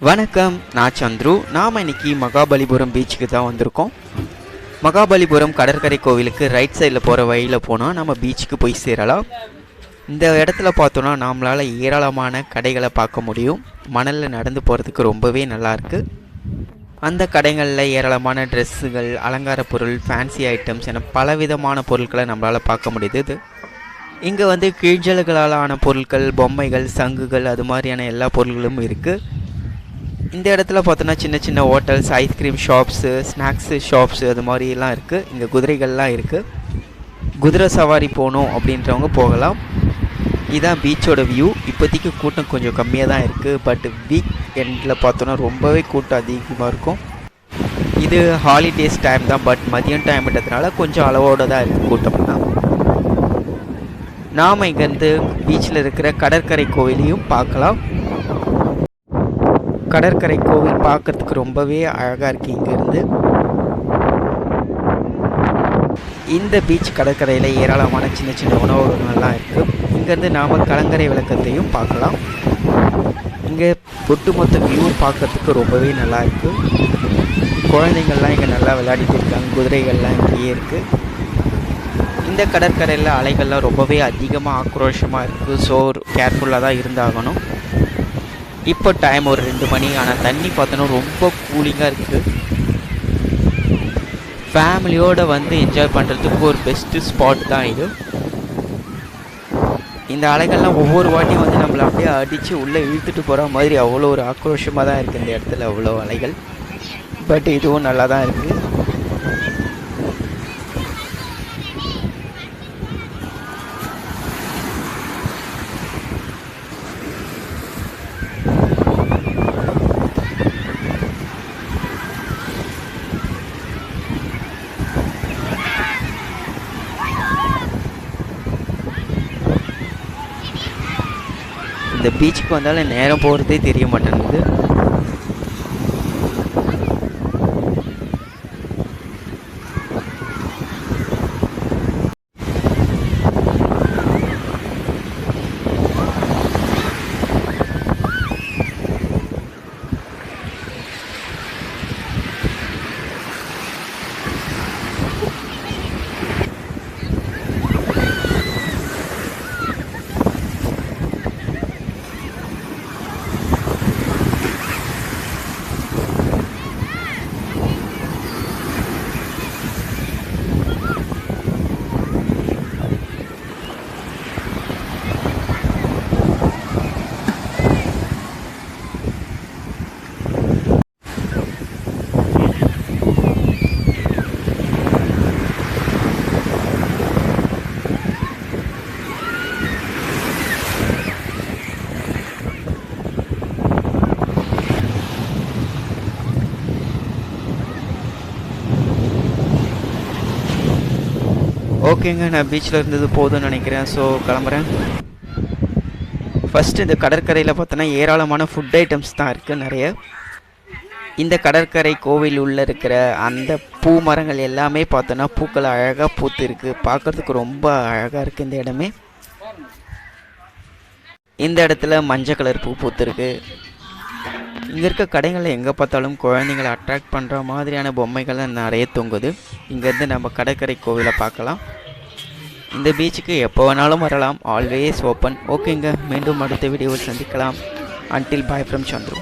வணக்கம், நான் சந்துரு. நாம் இன்னைக்கு மகாபலிபுரம் பீச்சுக்கு தான் வந்திருக்கோம். மகாபலிபுரம் கடற்கரை கோவிலுக்கு ரைட் சைடில் போகிற வழியில் போனால் நம்ம பீச்சுக்கு போய் சேரலாம். இந்த இடத்துல பார்த்தோன்னா நம்மளால் ஏராளமான கடைகளை பார்க்க முடியும். மணலில் நடந்து போகிறதுக்கு ரொம்பவே நல்லாயிருக்கு. அந்த கடைகளில் ஏராளமான ட்ரெஸ்ஸுகள், அலங்கார பொருள், ஃபேன்சி ஐட்டம்ஸ் என பலவிதமான பொருட்களை நம்மளால் பார்க்க முடியுது. இங்கே கிழிஞ்சல்களால் ஆன பொருட்கள், பொம்மைகள், சங்குகள், அது மாதிரியான எல்லா பொருட்களும் இருக்குது. இந்த இடத்துல பார்த்தோன்னா சின்ன சின்ன hotels, ice cream shops, snacks shops அது மாதிரிலாம் இருக்குது. இங்கே குதிரைகள்லாம் இருக்குது. குதிரை சவாரி போகணும் அப்படின்றவங்க போகலாம். இதுதான் பீச்சோட வியூ. இப்போதைக்கு கூட்டம் கொஞ்சம் கம்மியாக தான் இருக்குது. பட் வீக் எண்டில் பார்த்தோன்னா ரொம்பவே கூட்டம் அதிகமாக இருக்கும். இது ஹாலிடேஸ் டைம் தான், பட் மதியம் டைம்ன்றதுனால கொஞ்சம் அளவோடு தான் இருக்குது கூட்டம்லாம். நாம் இங்கேருந்து பீச்சில் இருக்கிற கடற்கரை கோவிலையும் பார்க்கலாம். கடற்கரை கோவில் பார்க்குறதுக்கு ரொம்பவே அழகாக இருக்குது. இங்கேருந்து இந்த பீச் கடற்கரையில் ஏராளமான சின்ன சின்ன உணவகங்கள்லாம் இருக்குது. இங்கேருந்து நாம் கலங்கரை விளக்கத்தையும் பார்க்கலாம். இங்கே ஒட்டுமொத்த வியூ பார்க்குறதுக்கு ரொம்பவே நல்லா இருக்குது. குழந்தைங்கள்லாம் இங்கே நல்லா விளையாடிட்டு இருக்காங்க. குதிரைகள்லாம் இங்கேயே இருக்குது. இந்த கடற்கரையில் அலைகள்லாம் ரொம்பவே அதிகமாக ஆக்ரோஷமாக இருக்குது. ஸோ கேர்ஃபுல்லாக தான் இருந்தாகணும். இப்போ டைம் ஒரு 2 மணி. ஆனால் தண்ணி பார்த்தோன்னா ரொம்ப கூலிங்காக இருக்குது. ஃபேமிலியோடு என்ஜாய் பண்ணுறதுக்கு ஒரு பெஸ்ட்டு ஸ்பாட் தான் இது. இந்த அலைகள்லாம் ஒவ்வொரு வாட்டியும் நம்மளை அப்படியே அடித்து உள்ளே இழுத்துட்டு போகிற மாதிரி அவ்வளோ ஒரு ஆக்ரோஷமாக தான் இருக்குது இந்த இடத்துல. அவ்வளோ அலைகள். பட் இதுவும் நல்லா தான் இருக்குது. இந்த பீச்சுக்கு வந்தாலும் நேரம் போகிறதே தெரிய மாட்டேங்குது. ஓகேங்க, நான் பீச்சில் இருந்தது போதும்னு நினைக்கிறேன். ஸோ கிளம்புறேன். ஃபஸ்ட்டு இந்த கடற்கரையில் பார்த்தோன்னா ஏராளமான ஃபுட் ஐட்டம்ஸ் தான் இருக்குது நிறைய. இந்த கடற்கரை கோவில் உள்ளே இருக்கிற அந்த பூ மரங்கள் எல்லாமே பார்த்தோன்னா பூக்கள் அழகாக பூத்து இருக்குது. பார்க்குறதுக்கு ரொம்ப அழகாக இருக்குது இந்த இடமே. இந்த இடத்துல மஞ்சள் கலர் பூ பூத்துருக்கு. இங்கே இருக்க கடைகளில் எங்கே பார்த்தாலும் குழந்தைங்களை அட்ராக்ட் பண்ணுற மாதிரியான பொம்மைகள் நிறைய தொங்குது. இங்கேருந்து நம்ம கடற்கரை கோவிலை பார்க்கலாம். இந்த பீச்சுக்கு எப்போ வேணாலும் வரலாம். Always open. ஓகேங்க, மீண்டும் அடுத்த வீடியோவில் சந்திக்கலாம். Until bye from Chandru.